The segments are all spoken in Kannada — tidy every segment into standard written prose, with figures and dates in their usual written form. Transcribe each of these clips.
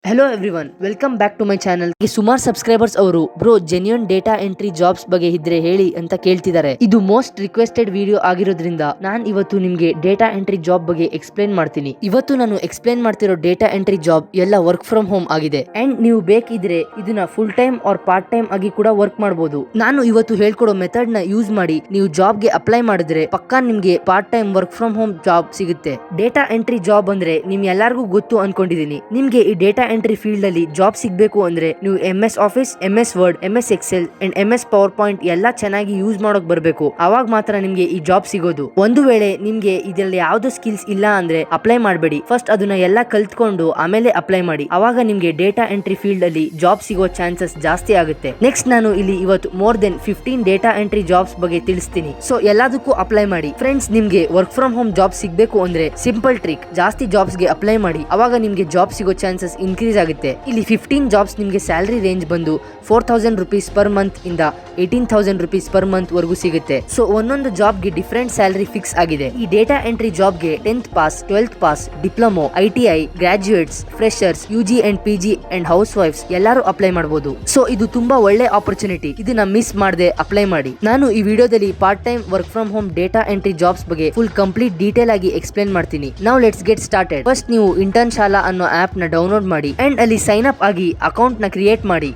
Hello everyone, welcome back to my channel. ಸುಮಾರು ಸಬ್ಸ್ಕ್ರೈಬರ್ಸ್ ಅವರು bro genuine data entry jobs ಬಗ್ಗೆ ಇದ್ರೆ ಹೇಳಿ ಅಂತ ಕೇಳ್ತಿದ್ದಾರೆ. ಇದು ಮೋಸ್ಟ್ ರಿಕ್ವೆಸ್ಟೆಡ್ ವಿಡಿಯೋ ಆಗಿರೋದ್ರಿಂದ ನಾನ್ ಇವತ್ತು ನಿಮ್ಗೆ ಡೇಟಾ ಎಂಟ್ರಿ ಜಾಬ್ ಬಗ್ಗೆ ಎಕ್ಸ್ಪ್ಲೇನ್ ಮಾಡ್ತೀನಿ. ಇವತ್ತು ನಾನು ಎಕ್ಸ್ಪ್ಲೇನ್ ಮಾಡ್ತಿರೋ ಡೇಟಾ ಎಂಟ್ರಿ ಜಾಬ್ ಎಲ್ಲ ವರ್ಕ್ ಫ್ರಮ್ ಹೋಮ್ ಆಗಿದೆ. ಅಂಡ್ ನೀವು ಬೇಕಿದ್ರೆ ಇದನ್ನ full time are part time ಆಗಿ ಕೂಡ ವರ್ಕ್ ಮಾಡಬಹುದು. ನಾನು ಇವತ್ತು ಹೇಳ್ಕೊಡೋ ಮೆಥಡ್ ನ ಯೂಸ್ ಮಾಡಿ ನೀವು ಜಾಬ್ಗೆ ಅಪ್ಲೈ ಮಾಡಿದ್ರೆ ಪಕ್ಕಾ ನಿಮ್ಗೆ part time work from home job ಸಿಗುತ್ತೆ. ಡೇಟಾ ಎಂಟ್ರಿ ಜಾಬ್ ಅಂದ್ರೆ ನಿಮ್ ಎಲ್ಲರಿಗೂ ಗೊತ್ತು ಅನ್ಕೊಂಡಿದೀನಿ. ನಿಮ್ಗೆ ಈ ಡೇಟಾ ಎಂಟ್ರಿ ಫೀಲ್ಡ್ ಅಲ್ಲಿ ಜಾಬ್ ಸಿಗಬೇಕು ಅಂದ್ರೆ ನೀವು MS office, MS word, MS Excel and MS power point ಎಲ್ಲ ಚೆನ್ನಾಗಿ ಯೂಸ್ ಮಾಡೋಕ್ ಬರಬೇಕು. ಅವಾಗ ಮಾತ್ರ ನಿಮ್ಗೆ ಈ ಜಾಬ್ ಸಿಗೋದು. ಒಂದು ವೇಳೆ ನಿಮ್ಗೆ ಇದರಲ್ಲಿ ಯಾವ್ದು ಸ್ಕಿಲ್ಸ್ ಇಲ್ಲ ಅಂದ್ರೆ ಅಪ್ಲೈ ಮಾಡಬೇಡಿ. ಫಸ್ಟ್ ಅದನ್ನ ಎಲ್ಲ ಕಲ್ತ್ಕೊಂಡು ಆಮೇಲೆ ಅಪ್ಲೈ ಮಾಡಿ. ಅವಾಗ ನಿಮ್ಗೆ ಡೇಟಾ ಎಂಟ್ರಿ ಫೀಲ್ಡ್ ಅಲ್ಲಿ ಜಾಬ್ ಸಿಗೋ ಚಾನ್ಸಸ್ ಜಾಸ್ತಿ ಆಗುತ್ತೆ. ನೆಕ್ಸ್ಟ್ ನಾನು ಇಲ್ಲಿ ಇವತ್ತು more than 15 data entry jobs ಬಗ್ಗೆ ತಿಳಿಸ್ತೀನಿ. ಸೊ ಎಲ್ಲದಕ್ಕೂ ಅಪ್ಲೈ ಮಾಡಿ. ಫ್ರೆಂಡ್ಸ್, ನಿಮ್ಗೆ ವರ್ಕ್ ಫ್ರಮ್ ಹೋಮ್ ಜಾಬ್ ಸಿಗಬೇಕು ಅಂದ್ರೆ ಸಿಂಪಲ್ ಟ್ರಿಕ್, ಜಾಸ್ತಿ ಜಾಬ್ಸ್ ಗೆ ಅಪ್ಲೈ ಮಾಡಿ. ಅವಾಗ ನಿಮ್ಗೆ ಜಾಬ್ ಸಿಗೋ ಚಾನ್ಸಸ್ ಇನ್ಕ್ರೀಸ್ ಆಗುತ್ತೆ. ಇಲ್ಲಿ 15 ಜಾಬ್ಸ್ ನಿಮ್ಗೆ ಸ್ಯಾಲರಿ ರೇಂಜ್ ಬಂದು 4000 rupees ಪರ್ ಮಂತ್ ಇಂದ 18,000 rupees ಪರ್ ಮಂತ್ ವರೆಗೂ ಸಿಗುತ್ತೆ. ಸೊ ಒಂದೊಂದು ಜಾಬ್ ಗೆ ಡಿಫರೆಂಟ್ ಸ್ಯಾಲರಿ ಫಿಕ್ಸ್ ಆಗಿದೆ. ಈ ಡೇಟಾ ಎಂಟ್ರಿ ಜಾಬ್ ಗೆ 10th pass, 12th pass, diploma, ITI, graduates, freshers, UG and PG and house wives ಎಲ್ಲರೂ ಅಪ್ಲೈ ಮಾಡಬಹುದು. ಸೊ ಇದು ತುಂಬಾ ಒಳ್ಳೆ ಆಪರ್ಚುನಿಟಿ. ಇದನ್ನ ಮಿಸ್ ಮಾಡದೆ ಅಪ್ಲೈ ಮಾಡಿ. ನಾನು ಈ ವಿಡಿಯೋದಲ್ಲಿ part time work from home data entry jobs ಬಗ್ಗೆ ಫುಲ್ ಕಂಪ್ಲೀಟ್ ಡೀಟೇಲ್ ಆಗಿ ಎಕ್ಸ್ಪ್ಲೇನ್ ಮಾಡ್ತೀನಿ. Now let's get started. First ನೀವು ಇಂಟರ್ನ್ ಶಾಲಾ ಅನ್ನೋ ಆಪ್ ನ ಡೌನ್ಲೋಡ್ ಮಾಡಿ ಅಂಡ್ ಅಲ್ಲಿ ಸೈನ್ ಅಪ್ ಆಗಿ ಅಕೌಂಟ್ ನ ಕ್ರಿಯೇಟ್ ಮಾಡಿ.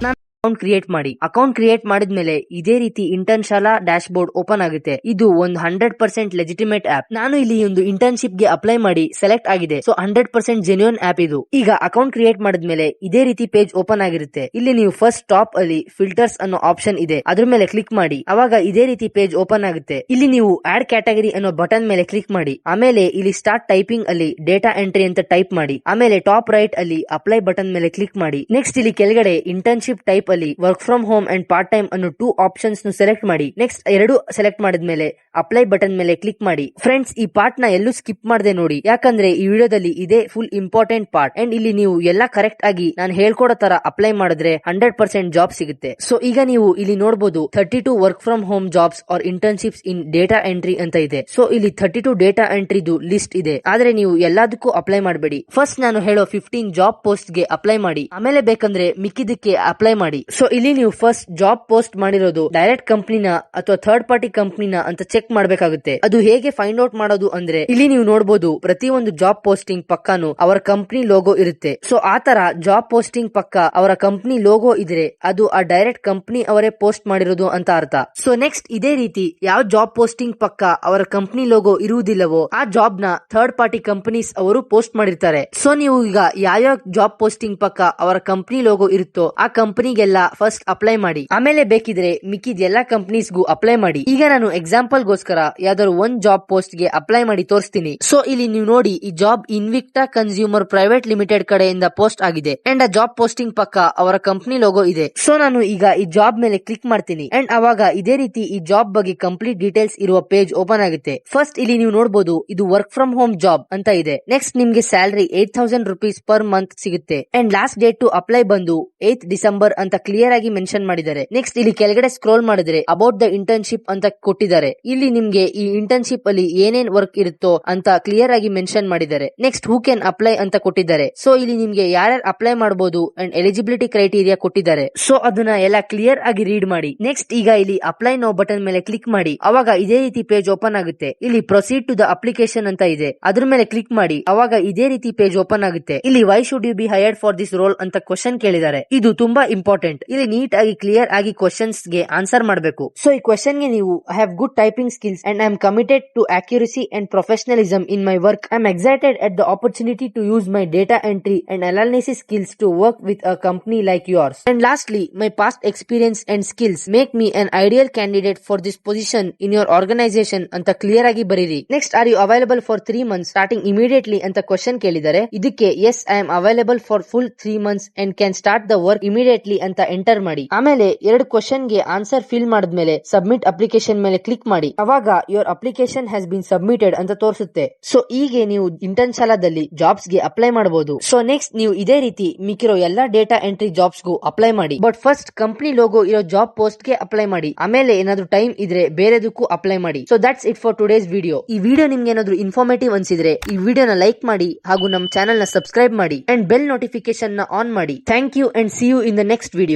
ಅಕೌಂಟ್ ಕ್ರಿಯೇಟ್ ಮಾಡಿದ್ಮೇಲೆ ಇದೇ ರೀತಿ ಇಂಟರ್ನ್ ಶಾಲಾ ಡ್ಯಾಶ್ ಬೋರ್ಡ್ ಓಪನ್ ಆಗುತ್ತೆ. ಇದು ಒಂದು 100% ಲೆಜಿಟಿಮೇಟ್ ಆಪ್. ನಾನು ಇಲ್ಲಿ ಒಂದು ಇಂಟರ್ನ್ಶಿಪ್ ಗೆ ಅಪ್ಲೈ ಮಾಡಿ ಸೆಲೆಕ್ಟ್ ಆಗಿದೆ. ಸೊ 100% ಜೆನ್ಯೂನ್ ಆಪ್ ಇದು. ಈಗ ಅಕೌಂಟ್ ಕ್ರಿಯೇಟ್ ಮಾಡಿದ್ಮೇಲೆ ಇದೇ ರೀತಿ ಪೇಜ್ ಓಪನ್ ಆಗಿರುತ್ತೆ. ಇಲ್ಲಿ ನೀವು ಫಸ್ಟ್ ಟಾಪ್ ಅಲ್ಲಿ ಫಿಲ್ಟರ್ಸ್ ಅನ್ನೋ ಆಪ್ಷನ್ ಇದೆ, ಅದ್ರ ಮೇಲೆ ಕ್ಲಿಕ್ ಮಾಡಿ. ಅವಾಗ ಇದೇ ರೀತಿ ಪೇಜ್ ಓಪನ್ ಆಗುತ್ತೆ. ಇಲ್ಲಿ ನೀವು ಆಡ್ ಕ್ಯಾಟಗರಿ ಅನ್ನೋ ಬಟನ್ ಮೇಲೆ ಕ್ಲಿಕ್ ಮಾಡಿ. ಆಮೇಲೆ ಇಲ್ಲಿ ಸ್ಟಾರ್ಟ್ ಟೈಪಿಂಗ್ ಅಲ್ಲಿ ಡೇಟಾ ಎಂಟ್ರಿ ಅಂತ ಟೈಪ್ ಮಾಡಿ. ಆಮೇಲೆ ಟಾಪ್ ರೈಟ್ ಅಲ್ಲಿ ಅಪ್ಲೈ ಬಟನ್ ಮೇಲೆ ಕ್ಲಿಕ್ ಮಾಡಿ. ನೆಕ್ಸ್ಟ್ ಇಲ್ಲಿ ಕೆಳಗಡೆ ಇಂಟರ್ನ್ಶಿಪ್ ಟೈಪ್ ಅಲ್ಲಿ work from home and part time ಅನ್ನೋ 2 ಆಪ್ಷನ್ಸ್ ಸೆಲೆಕ್ಟ್ ಮಾಡಿ. ನೆಕ್ಸ್ಟ್ ಎರಡು ಸೆಲೆಕ್ಟ್ ಮಾಡಿದ್ಮೇಲೆ ಅಪ್ಲೈ ಬಟನ್ ಮೇಲೆ ಕ್ಲಿಕ್ ಮಾಡಿ. ಫ್ರೆಂಡ್ಸ್, ಈ ಪಾರ್ಟ್ ನ ಎಲ್ಲೂ ಸ್ಕಿಪ್ ಮಾಡದೆ ನೋಡಿ, ಯಾಕಂದ್ರೆ ಈ ವಿಡಿಯೋದಲ್ಲಿ ಇದೇ ಫುಲ್ ಇಂಪಾರ್ಟೆಂಟ್ ಪಾರ್ಟ್. ಅಂಡ್ ಇಲ್ಲಿ ನೀವು ಎಲ್ಲ ಕರೆಕ್ಟ್ ಆಗಿ ನಾನು ಹೇಳ್ಕೊಡೋ ತರ ಅಪ್ಲೈ ಮಾಡಿದ್ರೆ 100% ಜಾಬ್ ಸಿಗುತ್ತೆ. ಸೊ ಈಗ ನೀವು ಇಲ್ಲಿ ನೋಡಬಹುದು 32 work from home jobs or internships in data entry ಅಂತ ಇದೆ. ಸೊ ಇಲ್ಲಿ 32 ಡೇಟಾ ಎಂಟ್ರಿದು ಲಿಸ್ಟ್ ಇದೆ. ಆದ್ರೆ ನೀವು ಎಲ್ಲದಕ್ಕೂ ಅಪ್ಲೈ ಮಾಡಬೇಡಿ. ಫಸ್ಟ್ ನಾನು ಹೇಳೋ 15 ಜಾಬ್ ಪೋಸ್ಟ್ ಗೆ ಅಪ್ಲೈ ಮಾಡಿ. ಆಮೇಲೆ ಬೇಕಂದ್ರೆ ಮಿಕ್ಕಿದಕ್ಕೆ ಅಪ್ಲೈ ಮಾಡಿ. ಸೊ ಇಲ್ಲಿ ನೀವು ಫಸ್ಟ್ ಜಾಬ್ ಪೋಸ್ಟ್ ಮಾಡಿರೋದು ಡೈರೆಕ್ಟ್ ಕಂಪ್ನಿನ ಅಥವಾ ಥರ್ಡ್ ಪಾರ್ಟಿ ಕಂಪ್ನಿನ ಅಂತ ಚೆಕ್ ಮಾಡಬೇಕಾಗುತ್ತೆ. ಅದು ಹೇಗೆ ಫೈಂಡ್ ಔಟ್ ಮಾಡೋದು ಅಂದ್ರೆ ಇಲ್ಲಿ ನೀವು ನೋಡಬಹುದು ಪ್ರತಿ ಒಂದು ಜಾಬ್ ಪೋಸ್ಟಿಂಗ್ ಪಕ್ಕಾನು ಅವರ ಕಂಪ್ನಿ ಲೋಗೋ ಇರುತ್ತೆ. ಸೊ ಆ ತರ ಜಾಬ್ ಪೋಸ್ಟಿಂಗ್ ಪಕ್ಕ ಅವರ ಕಂಪ್ನಿ ಲೋಗೋ ಇದ್ರೆ ಅದು ಆ ಡೈರೆಕ್ಟ್ ಕಂಪ್ನಿ ಅವರೇ ಪೋಸ್ಟ್ ಮಾಡಿರೋದು ಅಂತ ಅರ್ಥ. ಸೊ ನೆಕ್ಸ್ಟ್ ಇದೇ ರೀತಿ ಯಾವ ಜಾಬ್ ಪೋಸ್ಟಿಂಗ್ ಪಕ್ಕ ಅವರ ಕಂಪ್ನಿ ಲೋಗೋ ಇರುವುದಿಲ್ಲವೋ ಆ ಜಾಬ್ ನ ಥರ್ಡ್ ಪಾರ್ಟಿ ಕಂಪನೀಸ್ ಅವರು ಪೋಸ್ಟ್ ಮಾಡಿರ್ತಾರೆ. ಸೊ ನೀವು ಈಗ ಯಾವ ಜಾಬ್ ಪೋಸ್ಟಿಂಗ್ ಪಕ್ಕ ಅವರ ಕಂಪ್ನಿ ಲೋಗೋ ಇರುತ್ತೋ ಆ ಕಂಪನಿಗೆಲ್ಲ ಫಸ್ಟ್ ಅಪ್ಲೈ ಮಾಡಿ. ಆಮೇಲೆ ಬೇಕಿದ್ರೆ ಮಿಕ್ಕಿದ ಎಲ್ಲಾ ಕಂಪನೀಸ್ಗೂ ಅಪ್ಲೈ ಮಾಡಿ. ಈಗ ನಾನು ಎಕ್ಸಾಂಪಲ್ ಗೋಸ್ಕರ ಯಾವ್ದಾದ್ರು ಒಂದ್ ಜಾಬ್ ಪೋಸ್ಟ್ ಗೆ ಅಪ್ಲೈ ಮಾಡಿ ತೋರಿಸ್ತೀನಿ. ಸೊ ಇಲ್ಲಿ ನೀವು ನೋಡಿ ಈ ಜಾಬ್ ಇನ್ವಿಕ್ಟಾ ಕನ್ಸ್ಯೂಮರ್ ಪ್ರೈವೇಟ್ ಲಿಮಿಟೆಡ್ ಕಡೆಯಿಂದ ಪೋಸ್ಟ್ ಆಗಿದೆ ಅಂಡ್ ಆ ಜಾಬ್ ಪೋಸ್ಟಿಂಗ್ ಪಕ್ಕ ಅವರ ಕಂಪನಿ ಲೋಗೋ ಇದೆ. ಸೊ ನಾನು ಈಗ ಈ ಜಾಬ್ ಮೇಲೆ ಕ್ಲಿಕ್ ಮಾಡ್ತೀನಿ ಅಂಡ್ ಅವಾಗ ಇದೇ ರೀತಿ ಈ ಜಾಬ್ ಬಗ್ಗೆ ಕಂಪ್ಲೀಟ್ ಡೀಟೇಲ್ಸ್ ಇರುವ ಪೇಜ್ ಓಪನ್ ಆಗುತ್ತೆ. ಫಸ್ಟ್ ಇಲ್ಲಿ ನೀವು ನೋಡಬಹುದು ಇದು ವರ್ಕ್ ಫ್ರಮ್ ಹೋಮ್ ಜಾಬ್ ಅಂತ ಇದೆ. ನೆಕ್ಸ್ಟ್ ನಿಮ್ಗೆ ಸ್ಯಾಲರಿ 8,000 rupees ಪರ್ ಮಂತ್ ಸಿಗುತ್ತೆ and last date to apply ಬಂದು 8th December ಅಂತ ಕ್ಲಿಯರ್ ಆಗಿ ಮೆನ್ಷನ್ ಮಾಡಿದ್ದಾರೆ. ನೆಕ್ಸ್ಟ್ ಇಲ್ಲಿ ಕೆಳಗಡೆ ಸ್ಕ್ರೋಲ್ ಮಾಡಿದ್ರೆ ಅಬೌಟ್ ದ ಇಂಟರ್ನ್ಶಿಪ್ ಅಂತ ಕೊಟ್ಟಿದ್ದಾರೆ. ಇಲ್ಲಿ ನಿಮ್ಗೆ ಈ ಇಂಟರ್ನ್ಶಿಪ್ ಅಲ್ಲಿ ಏನೇನ್ ವರ್ಕ್ ಇರುತ್ತೋ ಅಂತ ಕ್ಲಿಯರ್ ಆಗಿ ಮೆನ್ಷನ್ ಮಾಡಿದ್ದಾರೆ. ನೆಕ್ಸ್ಟ್ ಹೂ ಕ್ಯಾನ್ ಅಪ್ಲೈ ಅಂತ ಕೊಟ್ಟಿದ್ದಾರೆ. ಸೊ ಇಲ್ಲಿ ನಿಮ್ಗೆ ಯಾರ್ಯಾರು ಅಪ್ಲೈ ಮಾಡಬಹುದು ಅಂಡ್ ಎಲಿಜಿಬಿಲಿಟಿ ಕ್ರೈಟೀರಿಯಾ ಕೊಟ್ಟಿದ್ದಾರೆ. ಸೊ ಅದನ್ನ ಎಲ್ಲ ಕ್ಲಿಯರ್ ಆಗಿ ರೀಡ್ ಮಾಡಿ. ನೆಕ್ಸ್ಟ್ ಈಗ ಇಲ್ಲಿ ಅಪ್ಲೈ ನೋ ಬಟನ್ ಮೇಲೆ ಕ್ಲಿಕ್ ಮಾಡಿ. ಅವಾಗ ಇದೇ ರೀತಿ ಪೇಜ್ ಓಪನ್ ಆಗುತ್ತೆ. ಇಲ್ಲಿ ಪ್ರೊಸೀಡ್ ಟು ದ ಅಪ್ಲಿಕೇಶನ್ ಅಂತ ಇದೆ, ಅದ್ರ ಮೇಲೆ ಕ್ಲಿಕ್ ಮಾಡಿ. ಅವಾಗ ಇದೇ ರೀತಿ ಪೇಜ್ ಓಪನ್ ಆಗುತ್ತೆ. ಇಲ್ಲಿ why should you be hired for this role ಅಂತ ಕ್ವಶನ್ ಕೇಳಿದ್ದಾರೆ. ಇದು ತುಂಬಾ ಇಂಪಾರ್ಟೆಂಟ್. ಇಲ್ಲಿ ನೀಟ್ ಆಗಿ ಕ್ಲಿಯರ್ ಆಗಿ ಕ್ವಶನ್ಸ್ ಗೆ ಆನ್ಸರ್ ಮಾಡಬೇಕು. ಸೊ ಈ ಕ್ವಶನ್ ಗೆ ನೀವು I have good typing skills and I am committed to accuracy and professionalism in my work. I am excited at the opportunity to use my data entry and analysis skills to work with a company like yours. And lastly, my past experience and skills make me an ideal candidate for this position in your organization ಅಂತ ಕ್ಲಿಯರ್ ಆಗಿ ಬರೀರಿ. Next are you available for 3 months starting immediately ಅಂತ ಕ್ವಶನ್ ಕೇಳಿದರೆ ಇದಕ್ಕೆ yes I am available for full 3 months and can start the work immediately ಅಂತ ಅಂತ ಎಂಟರ್ ಮಾಡಿ. ಆಮೇಲೆ 2 ಕ್ವಶನ್ ಗೆ ಆನ್ಸರ್ ಫಿಲ್ ಮಾಡಿದ್ಮೇಲೆ ಸಬ್ಮಿಟ್ ಅಪ್ಲಿಕೇಶನ್ ಮೇಲೆ ಕ್ಲಿಕ್ ಮಾಡಿ. ಅವಾಗ your application has been submitted ಅಂತ ತೋರಿಸುತ್ತೆ. ಸೊ ಹೀಗೆ ನೀವು ಇಂಟರ್ನ್ ಶಾಲಾದಲ್ಲಿ ಜಾಬ್ಸ್ ಗೆ ಅಪ್ಲೈ ಮಾಡಬಹುದು. ಸೊ ನೆಕ್ಸ್ಟ್ ನೀವು ಇದೇ ರೀತಿ ಮಿಕ್ಕಿರೋ ಎಲ್ಲಾ ಡೇಟಾ ಎಂಟ್ರಿ ಜಾಬ್ಸ್ ಗೂ ಅಪ್ಲೈ ಮಾಡಿ. ಬಟ್ ಫಸ್ಟ್ ಕಂಪನಿ ಲೋಗೋ ಇರೋ ಜಾಬ್ ಪೋಸ್ಟ್ ಗೆ ಅಪ್ಲೈ ಮಾಡಿ. ಆಮೇಲೆ ಏನಾದ್ರು ಟೈಮ್ ಇದ್ರೆ ಬೇರೆದಕ್ಕೂ ಅಪ್ಲೈ ಮಾಡಿ. So that's it for today's video. ಈ ವಿಡಿಯೋ ನಿಮ್ಗೆ ಏನಾದ್ರು ಇನ್ಫಾರ್ಮೇಟಿವ್ ಅನ್ಸಿದ್ರೆ ಈ ವಿಡಿಯೋನ ಲೈಕ್ ಮಾಡಿ ಹಾಗೂ ನಮ್ಮ ಚಾನೆಲ್ ನ ಸಬ್ಸ್ಕ್ರೈಬ್ ಮಾಡಿ ಅಂಡ್ ಬೆಲ್ ನೋಟಿಫಿಕೇಶನ್ ನ ಆನ್ ಮಾಡಿ. Thank you and see you in the next video.